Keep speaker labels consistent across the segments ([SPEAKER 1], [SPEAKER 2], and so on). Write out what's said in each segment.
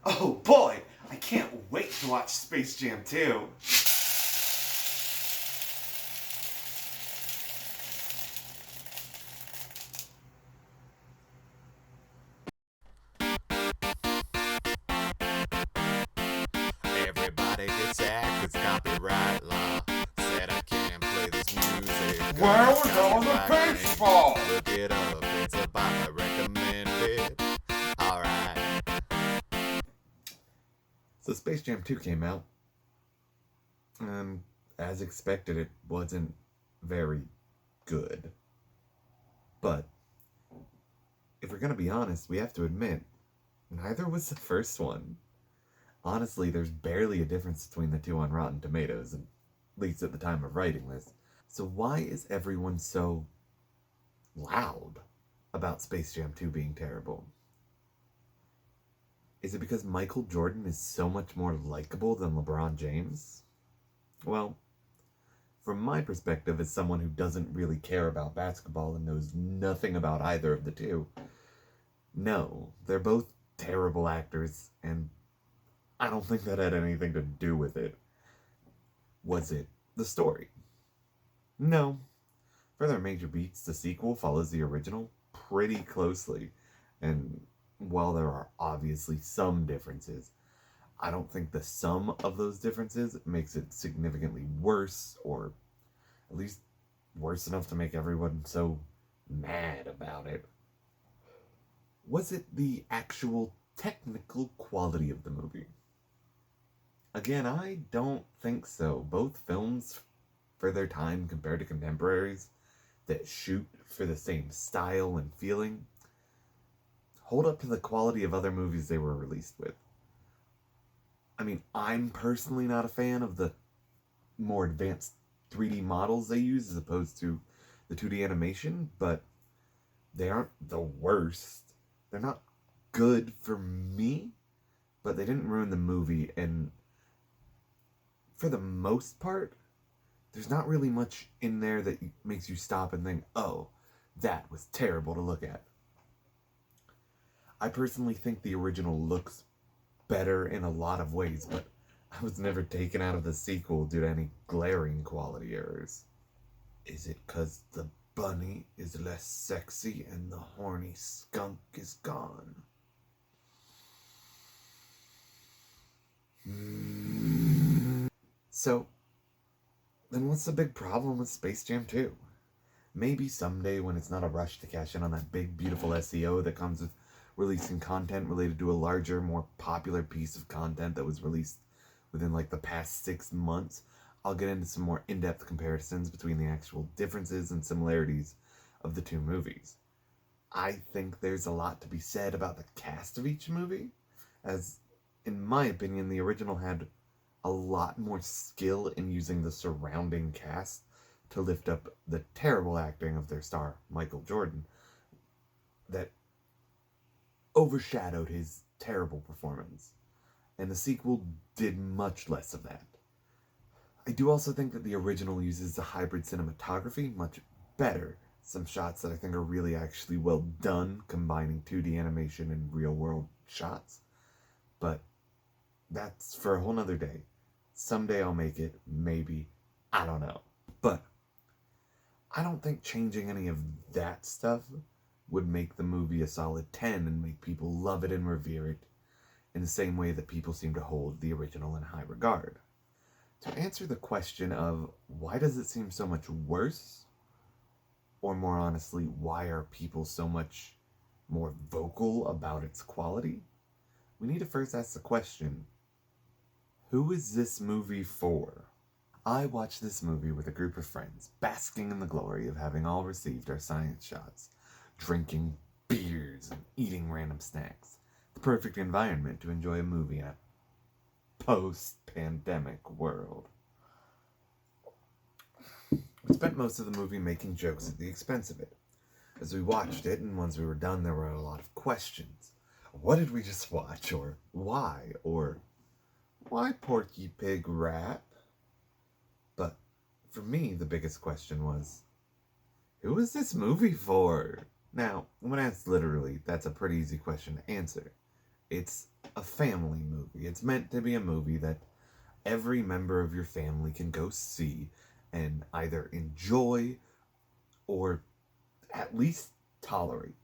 [SPEAKER 1] Oh boy, I can't wait to watch Space Jam 2.
[SPEAKER 2] Everybody gets sad 'cause copyright law said I can't play this music. 'Cause
[SPEAKER 1] Where
[SPEAKER 2] it's
[SPEAKER 1] we going to
[SPEAKER 2] copyright claim.
[SPEAKER 1] baseball?
[SPEAKER 2] Look it up, it's about my recommended. Alright.
[SPEAKER 3] So Space Jam 2 came out, and as expected, it wasn't very good. But if we're gonna be honest, we have to admit, neither was the first one. Honestly, there's barely a difference between the two on Rotten Tomatoes, at least at the time of writing this. So why is everyone so loud about Space Jam 2 being terrible? Is it because Michael Jordan is so much more likable than LeBron James? Well, from my perspective, as someone who doesn't really care about basketball and knows nothing about either of the two, no, they're both terrible actors, and I don't think that had anything to do with it. Was it the story? No. For their major beats, the sequel follows the original pretty closely, and while there are obviously some differences, I don't think the sum of those differences makes it significantly worse, or at least worse enough to make everyone so mad about it. Was it the actual technical quality of the movie? Again, I don't think so. Both films, for their time compared to contemporaries that shoot for the same style and feeling, hold up to the quality of other movies they were released with. I mean, I'm personally not a fan of the more advanced 3D models they use as opposed to the 2D animation, but they aren't the worst. They're not good for me, but they didn't ruin the movie, and for the most part, there's not really much in there that makes you stop and think, oh, that was terrible to look at. I personally think the original looks better in a lot of ways, but I was never taken out of the sequel due to any glaring quality errors. Is it 'cause the bunny is less sexy and the horny skunk is gone? So, then what's the big problem with Space Jam 2? Maybe someday when it's not a rush to cash in on that big, beautiful SEO that comes with releasing content related to a larger, more popular piece of content that was released within like the past 6 months, I'll get into some more in-depth comparisons between the actual differences and similarities of the two movies. I think there's a lot to be said about the cast of each movie, as in my opinion, the original had a lot more skill in using the surrounding cast to lift up the terrible acting of their star, Michael Jordan, that overshadowed his terrible performance. And the sequel did much less of that. I do also think that the original uses the hybrid cinematography much better. Some shots that I think are really actually well done, combining 2D animation and real world shots. But that's for a whole nother day. Someday I'll make it, maybe. I don't know. But I don't think changing any of that stuff would make the movie a solid 10 and make people love it and revere it in the same way that people seem to hold the original in high regard. To answer the question of why does it seem so much worse, or more honestly, why are people so much more vocal about its quality, we need to first ask the question, who is this movie for? I watched this movie with a group of friends, basking in the glory of having all received our science shots, drinking beers and eating random snacks. The perfect environment to enjoy a movie in a post-pandemic world. We spent most of the movie making jokes at the expense of it. As we watched it, and once we were done, there were a lot of questions. What did we just watch? Or why? Or why Porky Pig rap? But for me, the biggest question was, who is this movie for? Now, when asked literally, that's a pretty easy question to answer. It's a family movie. It's meant to be a movie that every member of your family can go see and either enjoy or at least tolerate.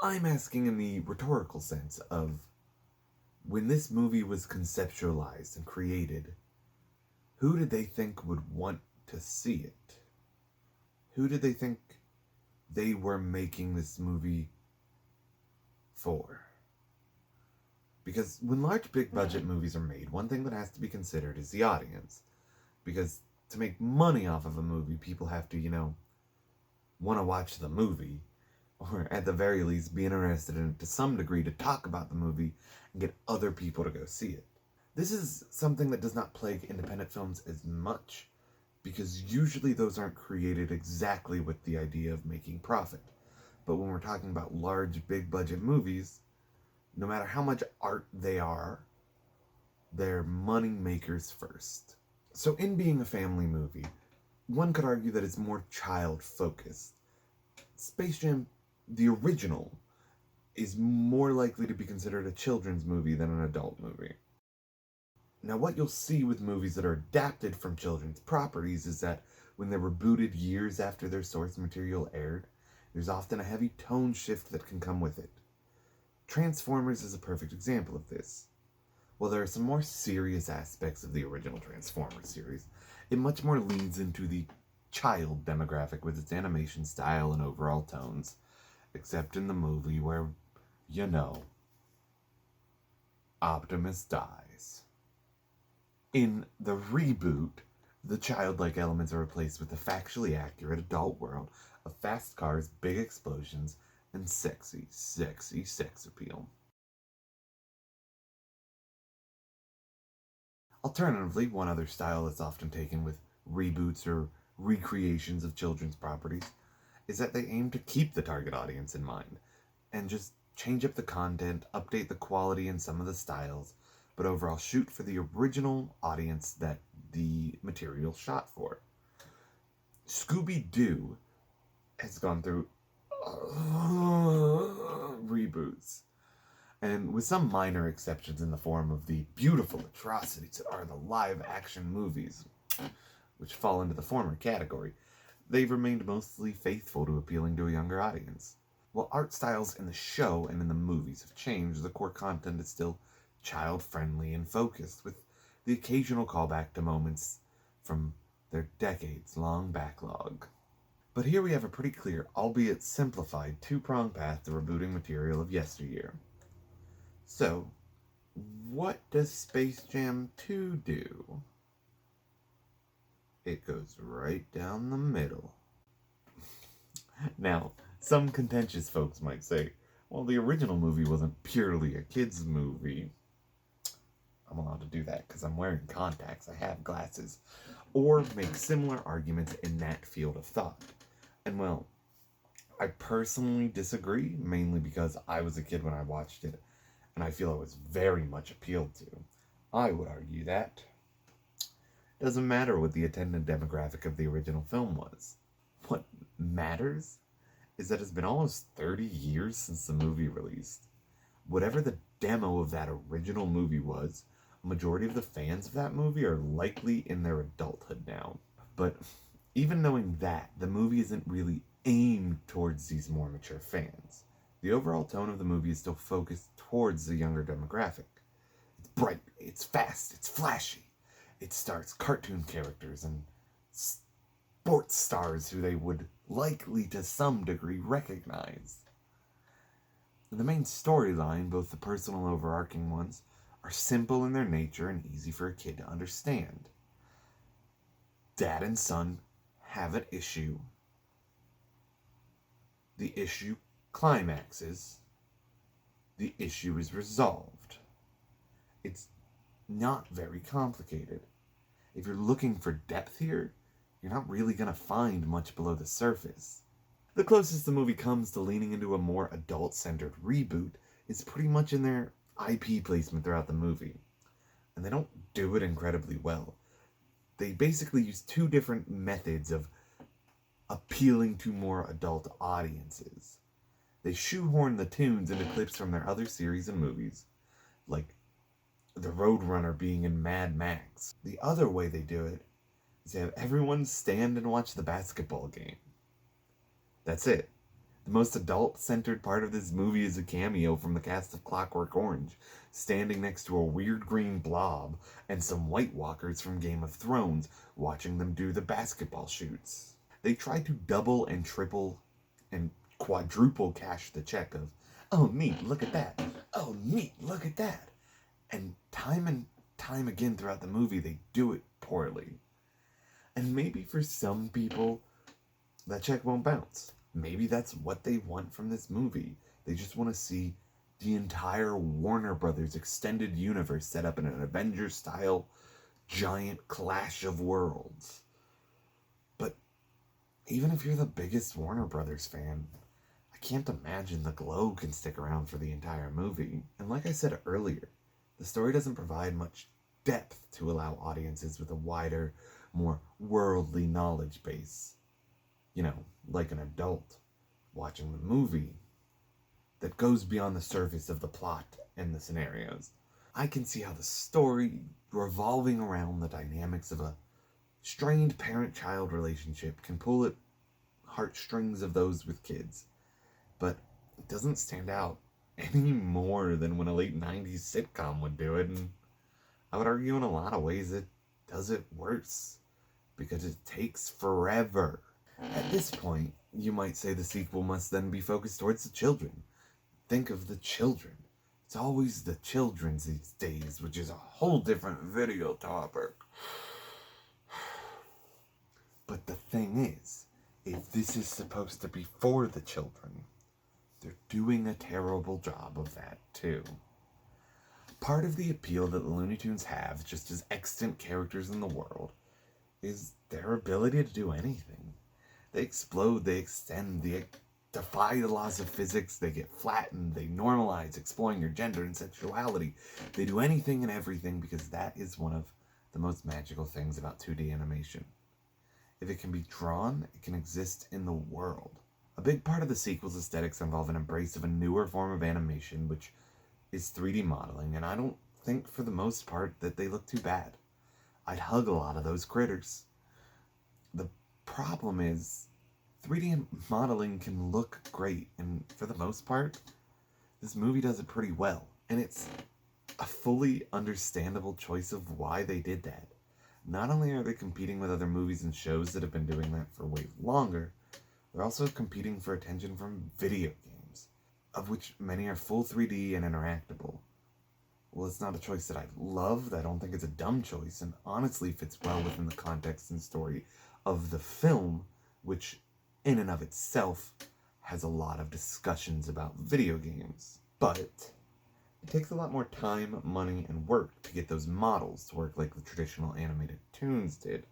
[SPEAKER 3] I'm asking in the rhetorical sense of when this movie was conceptualized and created, who did they think would want to see it? Who did they think they were making this movie for? Because when large big budget movies are made, one thing that has to be considered is the audience. Because to make money off of a movie, people have to, want to watch the movie, or at the very least be interested in it to some degree to talk about the movie and get other people to go see it. This is something that does not plague independent films as much, because usually those aren't created exactly with the idea of making profit. But when we're talking about large, big budget movies, no matter how much art they are, they're money makers first. So in being a family movie, one could argue that it's more child focused. Space Jam, the original, is more likely to be considered a children's movie than an adult movie. Now, what you'll see with movies that are adapted from children's properties is that when they're rebooted years after their source material aired, there's often a heavy tone shift that can come with it. Transformers is a perfect example of this. While there are some more serious aspects of the original Transformers series, it much more leans into the child demographic with its animation style and overall tones, except in the movie where, Optimus dies. In the reboot, the childlike elements are replaced with the factually accurate adult world of fast cars, big explosions, and sexy, sexy sex appeal. Alternatively, one other style that's often taken with reboots or recreations of children's properties is that they aim to keep the target audience in mind and just change up the content, update the quality and some of the styles, but overall shoot for the original audience that the material shot for. Scooby-Doo has gone through reboots, and with some minor exceptions in the form of the beautiful atrocities that are the live-action movies, which fall into the former category, they've remained mostly faithful to appealing to a younger audience. While art styles in the show and in the movies have changed, the core content is still child-friendly and focused, with the occasional callback to moments from their decades-long backlog. But here we have a pretty clear, albeit simplified, two-pronged path to rebooting material of yesteryear. So, what does Space Jam 2 do? It goes right down the middle. Now, some contentious folks might say, well, the original movie wasn't purely a kid's movie. I'm allowed to do that because I'm wearing contacts, I have glasses. Or make similar arguments in that field of thought. And well, I personally disagree, mainly because I was a kid when I watched it, and I feel it was very much appealed to. I would argue that it doesn't matter what the attendant demographic of the original film was. What matters is that it's been almost 30 years since the movie released. Whatever the demo of that original movie was, a majority of the fans of that movie are likely in their adulthood now. But even knowing that, the movie isn't really aimed towards these more mature fans. The overall tone of the movie is still focused towards the younger demographic. It's bright, it's fast, it's flashy. It stars cartoon characters and sports stars who they would likely to some degree recognize. The main storyline, both the personal and overarching ones, are simple in their nature and easy for a kid to understand. Dad and son have an issue. The issue climaxes. The issue is resolved. It's not very complicated. If you're looking for depth here, you're not really going to find much below the surface. The closest the movie comes to leaning into a more adult-centered reboot is pretty much in their IP placement throughout the movie. And they don't do it incredibly well. They basically use two different methods of appealing to more adult audiences. They shoehorn the tunes into clips from their other series and movies, like the Roadrunner being in Mad Max. The other way they do it is they have everyone stand and watch the basketball game. That's it. The most adult-centered part of this movie is a cameo from the cast of Clockwork Orange, standing next to a weird green blob and some White Walkers from Game of Thrones, watching them do the basketball shoots. They try to double and triple and quadruple cash the check of, oh neat, look at that. Oh neat, look at that. And time again throughout the movie, they do it poorly. And maybe for some people, that check won't bounce. Maybe that's what they want from this movie. They just want to see the entire Warner Brothers extended universe set up in an Avengers-style giant clash of worlds. But even if you're the biggest Warner Brothers fan, I can't imagine the glow can stick around for the entire movie. And like I said earlier, the story doesn't provide much depth to allow audiences with a wider, more worldly knowledge base. You know, like an adult watching the movie that goes beyond the surface of the plot and the scenarios. I can see how the story revolving around the dynamics of a strained parent-child relationship can pull at heartstrings of those with kids, but it doesn't stand out any more than when a late 90s sitcom would do it, and I would argue in a lot of ways it does it worse, because it takes forever. At this point, you might say the sequel must then be focused towards the children. Think of the children. It's always the children these days, which is a whole different video topic. But the thing is, if this is supposed to be for the children, they're doing a terrible job of that too. Part of the appeal that the Looney Tunes have, just as extant characters in the world, is their ability to do anything. They explode, they extend, they defy the laws of physics, they get flattened, they normalize exploring your gender and sexuality. They do anything and everything because that is one of the most magical things about 2D animation. If it can be drawn, it can exist in the world. A big part of the sequel's aesthetics involve an embrace of a newer form of animation, which is 3D modeling, and I don't think for the most part that they look too bad. I'd hug a lot of those critters. The problem is, 3D modeling can look great, and for the most part, this movie does it pretty well. And it's a fully understandable choice of why they did that. Not only are they competing with other movies and shows that have been doing that for way longer, they're also competing for attention from video games, of which many are full 3D and interactable. Well, it's not a choice that I love. I don't think it's a dumb choice, and honestly fits well within the context and story of the film, which in and of itself has a lot of discussions about video games. But it takes a lot more time, money, and work to get those models to work like the traditional animated toons did,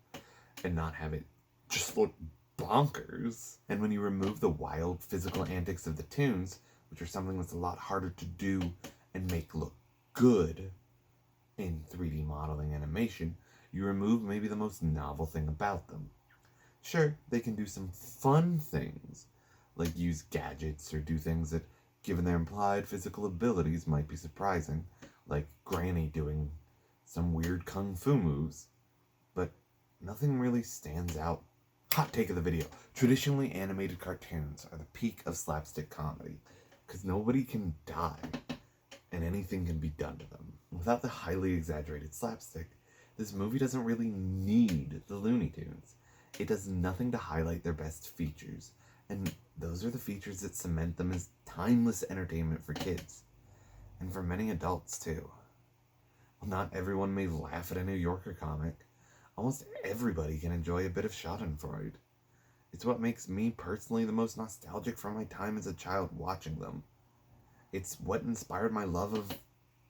[SPEAKER 3] and not have it just look bonkers. And when you remove the wild physical antics of the toons, which are something that's a lot harder to do and make look good in 3D modeling animation, you remove maybe the most novel thing about them. Sure, they can do some fun things, like use gadgets or do things that, given their implied physical abilities, might be surprising, like Granny doing some weird kung fu moves, but nothing really stands out. Hot take of the video: traditionally animated cartoons are the peak of slapstick comedy, because nobody can die, and anything can be done to them. Without the highly exaggerated slapstick, this movie doesn't really need the Looney Tunes. It does nothing to highlight their best features, and those are the features that cement them as timeless entertainment for kids, and for many adults too. While not everyone may laugh at a New Yorker comic, almost everybody can enjoy a bit of Schadenfreude. It's what makes me personally the most nostalgic for my time as a child watching them. It's what inspired my love of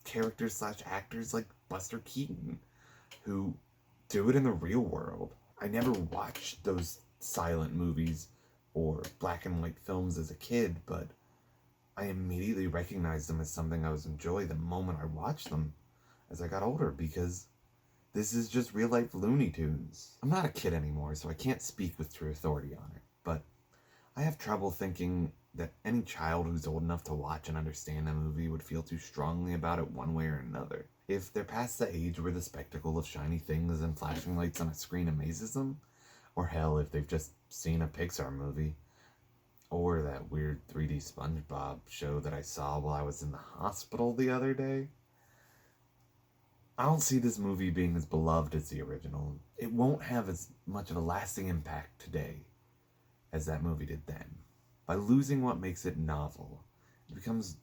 [SPEAKER 3] characters/actors like Buster Keaton, who do it in the real world. I never watched those silent movies or black and white films as a kid, but I immediately recognized them as something I was enjoy the moment I watched them as I got older, because this is just real life Looney Tunes. I'm not a kid anymore, so I can't speak with true authority on it, but I have trouble thinking that any child who's old enough to watch and understand a movie would feel too strongly about it one way or another. If they're past the age where the spectacle of shiny things and flashing lights on a screen amazes them, or hell, if they've just seen a Pixar movie, or that weird 3D SpongeBob show that I saw while I was in the hospital the other day, I don't see this movie being as beloved as the original. It won't have as much of a lasting impact today as that movie did then. By losing what makes it novel, it becomes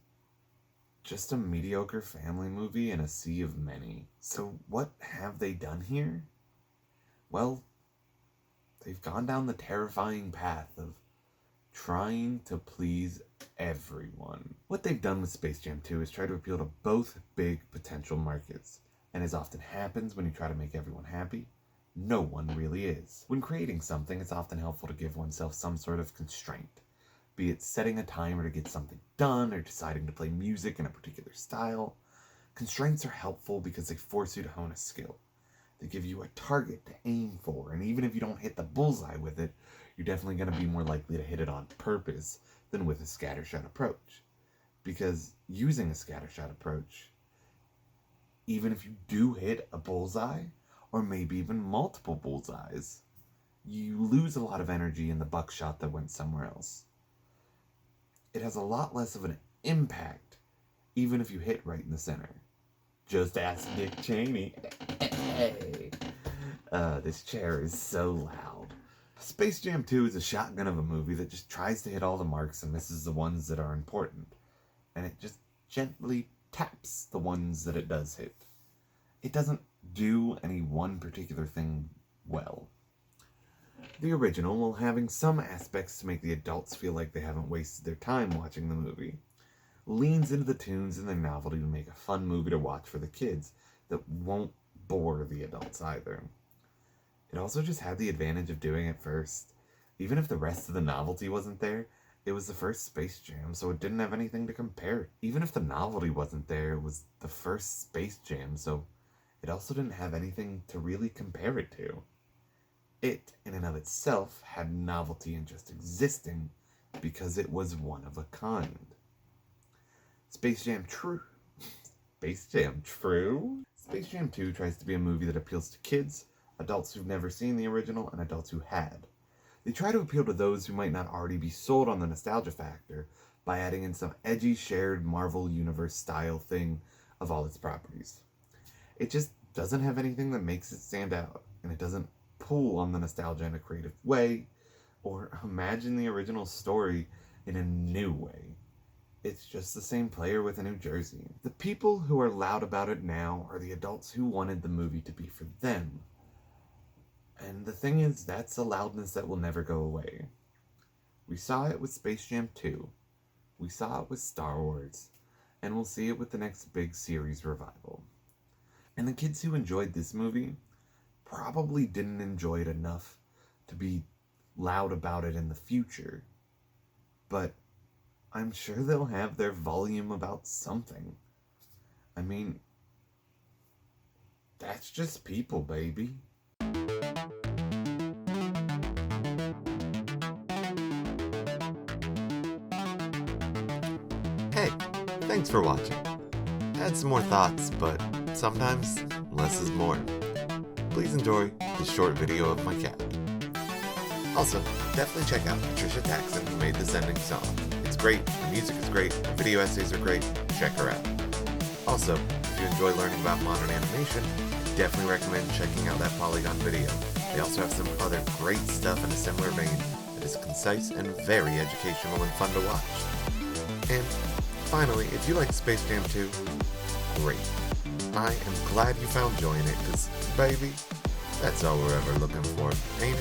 [SPEAKER 3] just a mediocre family movie in a sea of many. So what have they done here? Well, they've gone down the terrifying path of trying to please everyone. What they've done with Space Jam 2 is try to appeal to both big potential markets. And as often happens when you try to make everyone happy, no one really is. When creating something, it's often helpful to give oneself some sort of constraint, be it setting a timer to get something done or deciding to play music in a particular style. Constraints are helpful because they force you to hone a skill. They give you a target to aim for, and even if you don't hit the bullseye with it, you're definitely going to be more likely to hit it on purpose than with a scattershot approach. Because using a scattershot approach, even if you do hit a bullseye, or maybe even multiple bullseyes, you lose a lot of energy in the buckshot that went somewhere else. It has a lot less of an impact, even if you hit right in the center. Just ask Dick Cheney. Hey. This chair is so loud. Space Jam 2 is a shotgun of a movie that just tries to hit all the marks and misses the ones that are important. And it just gently taps the ones that it does hit. It doesn't do any one particular thing well. The original, while having some aspects to make the adults feel like they haven't wasted their time watching the movie, leans into the tunes and their novelty to make a fun movie to watch for the kids that won't bore the adults either. It also just had the advantage of doing it first. Even if the rest of the novelty wasn't there, it was the first Space Jam, so it didn't have anything to compare. Even if the novelty wasn't there, it was the first Space Jam, so it also didn't have anything to really compare it to. It, in and of itself, had novelty in just existing because it was one of a kind. Space Jam 2 tries to be a movie that appeals to kids, adults who've never seen the original, and adults who had. They try to appeal to those who might not already be sold on the nostalgia factor by adding in some edgy shared Marvel Universe style thing of all its properties. It just doesn't have anything that makes it stand out, and it doesn't pull on the nostalgia in a creative way, or imagine the original story in a new way. It's just the same player with a new jersey. The people who are loud about it now are the adults who wanted the movie to be for them. And the thing is, that's a loudness that will never go away. We saw it with Space Jam 2. We saw it with Star Wars. And we'll see it with the next big series revival. And the kids who enjoyed this movie probably didn't enjoy it enough to be loud about it in the future. But I'm sure they'll have their volume about something. I mean, that's just people, baby.
[SPEAKER 2] Hey, thanks for watching. I had some more thoughts, but sometimes less is more. Please enjoy this short video of my cat. Also, definitely check out Patricia Taxon, who made this ending song. It's great, the music is great, the video essays are great, check her out. Also, if you enjoy learning about modern animation, I definitely recommend checking out that Polygon video. They also have some other great stuff in a similar vein that is concise and very educational and fun to watch. And finally, if you like Space Jam 2, great. I am glad you found joy in it, because, baby, that's all we're ever looking for, ain't